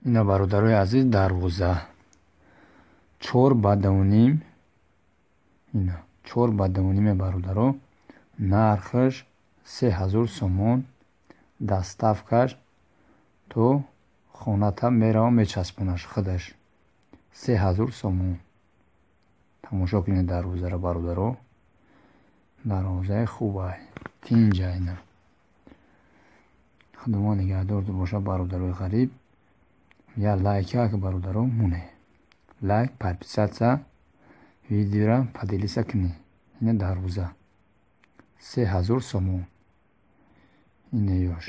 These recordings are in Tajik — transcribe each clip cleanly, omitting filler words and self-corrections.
اینا برادرای عزیز دروازه 4 ба 2.5 اینا 4 ба 2.5 برادرو нархаш 3000 сомон доставкаш то хоната меравам мечаспонаш худаш 3000 сомон. тамошо кунед дарвозаро бародаро, дарвозаи хубай тинҷа ина. худомо нигаҳдортон боша бародарои ғариб. Я лайка бародаро муне лайк подписаться видеоро поделиться кунед. ина дарвоза 3000 сомон. ина ёш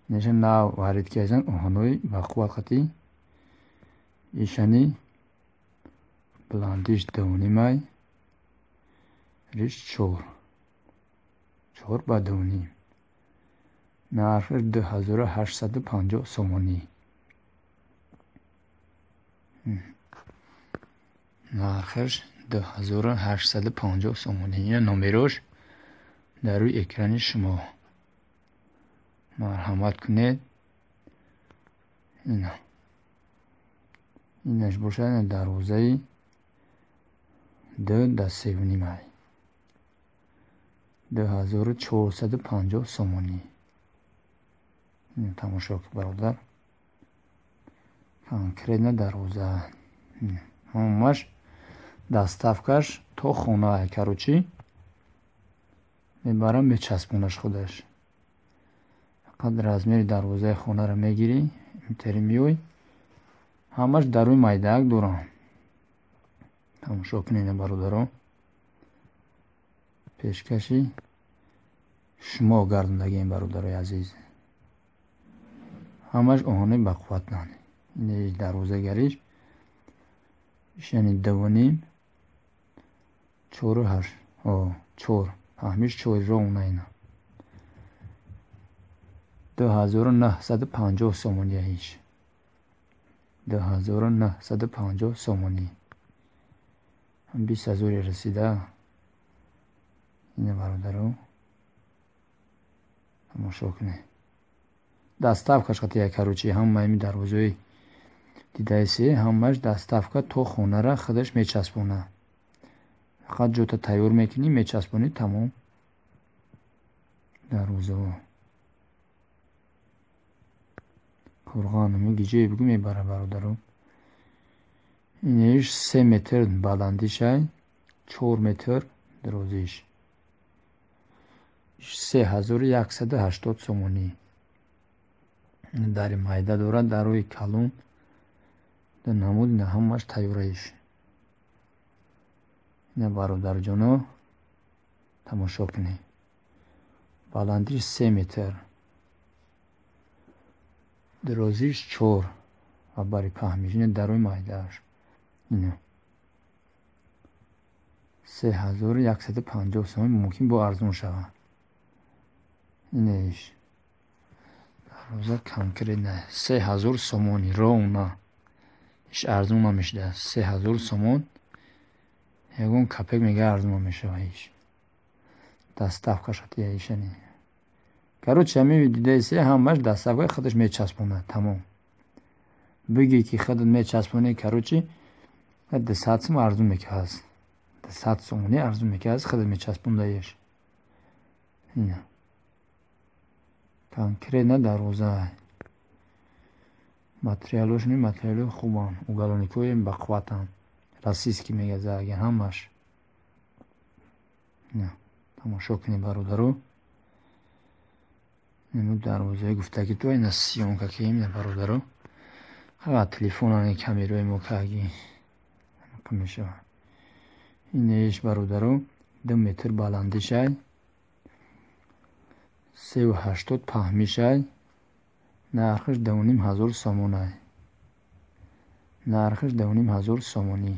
неша нав варид кезан оҳанои бақувақати ишани бландиш 2.5 риш 4 ба 2.5 нархаш 2850 сомонӣ. нархаш 2850 сомонӣ. ина номерош дар рӯи экрани шумо. марҳамат кунед. инаш бошад дарвозаи 2 да 3.5 2450 сомонӣ. тамошо кунед бародар, конкретна дарвоза. ҳамаш доставкаш то хонаи каручӣ мебарам мечаспонаш худаш. фақат размери дарвозаи хонаро мегирӣ имтери меёй. ҳамаш дар рӯи майдаак дорам. тамошо кунед бародаро, пешкаши шумо гардондагием бародарои азиз. ҳамаш оҳанои бақувватанд. ин дарвозагариш ишани 2.5 4 фаҳмиш 4 ровна. 2950 сомонӣ. 2950 сомонӣ. 20,000 расида. ина бародаро тамошо кунед. доставкаш хати як каручи ҳамаи дарвозаи дидаисе ҳамаш доставка то хонара худаш мечаспона. фақат ҷота тайёр мекунӣ, мечаспонӣ, тамом. дарвозао қурғанами гиҷои бугу мебара бародаро. инеш 3 метр баландишай, 4 метр дарозиш. 3180 сомонӣ. дари майда дорад, дарои калон дар намуд. ина ҳамаш тайёраиш. ина бародарҷоно тамошо кунед. баландиш 3 метр, дарозиш 4 ва бари паҳмиш. ина дарои майдааш. ина 3150 сомон. мумкин бо арзон шавад. инеш дароза конкретна 3000 сомонӣ ровна. иш арзон намешуда. 3000 сомон. ягон капек мега арзон намешава. иш доставка шати ишани. короче ҳамин дидаисе ҳамаш доставкаи худаш мечаспонад. тамом. биги ки худат мечаспонӣ, короче 200 сом арзон мекард. 200 сомонӣ арзон мекард худат мечаспондаеш. ина конкретна дарвоза. материалошни материали хубанд. уголовникои бақувватанд. расистки мегазаган ҳамаш. ина тамошо кунед бародаро. ину дарвозаи гуфтаки то ина сиёнка ки ина бародаро. фақат телефонани камераи мокаги мешава. инеш бародаро 2 метр баландишай, 380 паҳмишай. нархаш 2500 сомонай. нархаш 2500 сомонӣ.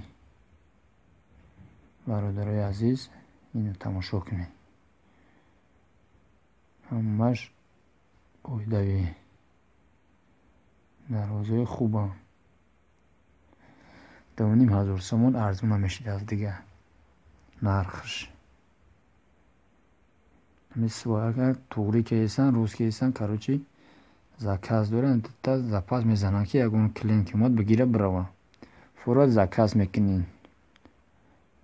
бародарои азиз, ина тамошо кунед. ҳамаш ойдавӣ дарвозаи хубанд. 2500 сомон арзон намешуда аз дига нархаш. ҳамин свояка туғри кесан, рӯз кесан, короче заказ доранд, запас мезананд ки ягон клиент омад бигира бирава. Фурат заказ мекунӣ.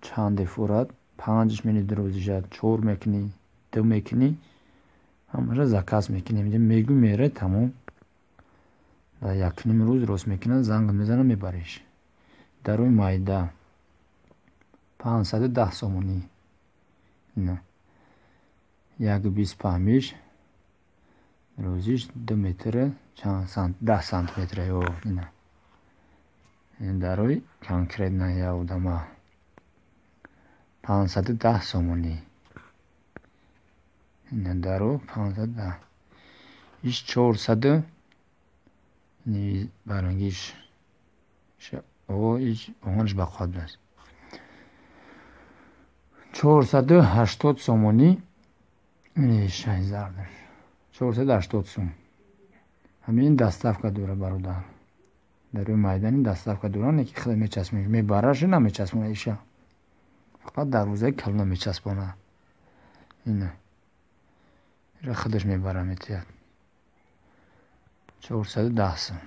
Чанде фурат? 5 минут рӯзиша 4 мекунӣ, 2 мекунӣ, ҳамаша заказ мекунӣ. Мегӯ мере тамом. Дар 1-ним рӯз рост мекунад, занг мезана мебариш. Дарои майда 510 сомонӣ. Ина 1.25 рӯзиш 2 метр, 10 сантиметр. Ина дарои конкретна явдама 510 сомонӣ. Ина даро 510. Иш 400 барангиш иш оҳанш ба қабл аст. 480 сомонӣ. Ишай зардаш 480 сом. Ҳамин доставка дора бародар. Дарои майдани доставка доране ки хеле мечаспонаш. Мебараш намечаспона иша. Фақат дар рӯзаи калона мечаспона. Ина иша худаш мебара метиҳад. 410 сом.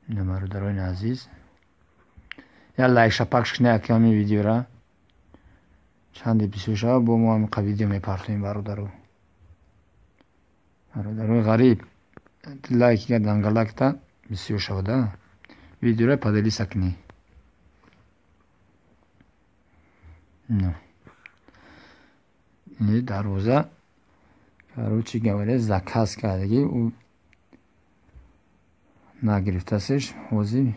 Ина бародарони азиз, я лайкша пакш кунед ки ҳамин видеора чанде бисёр шава бо мо ҳамин видео мепартоем бародаро. Бародарои ғариб лайкига дангалакта бисёр шавада. Видеора поделиса кунӣ. Ин дарвоза короче говоря заказ кардаги ӯ нагирифтасеш. ҳозир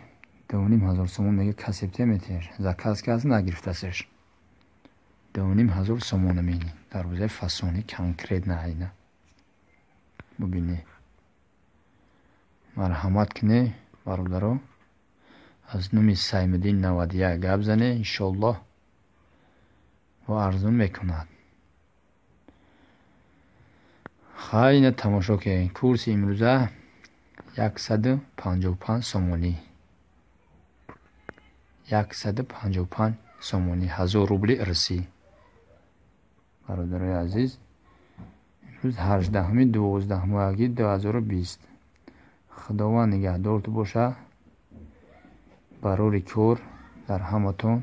2500 сомон мега касебтия метиҳаш. Заказ кард нагирифтасеш. 2500 сомон мини. Дарвозаи фасони конкретна айна. бубинӣ. Марҳамат кунӣ бародаро. аз номи Саймиддин 91 гап зане. иншоаллоҳ ва арзон мекунад. хайна тамошо кунед. курси имрӯза 155 сомонӣ. 155 сомонӣ. 1000 рубли ирсӣ. бародарои азиз, имрӯз 18/12/2020. худованд нигаҳдортон боша. барори кор дар ҳаматон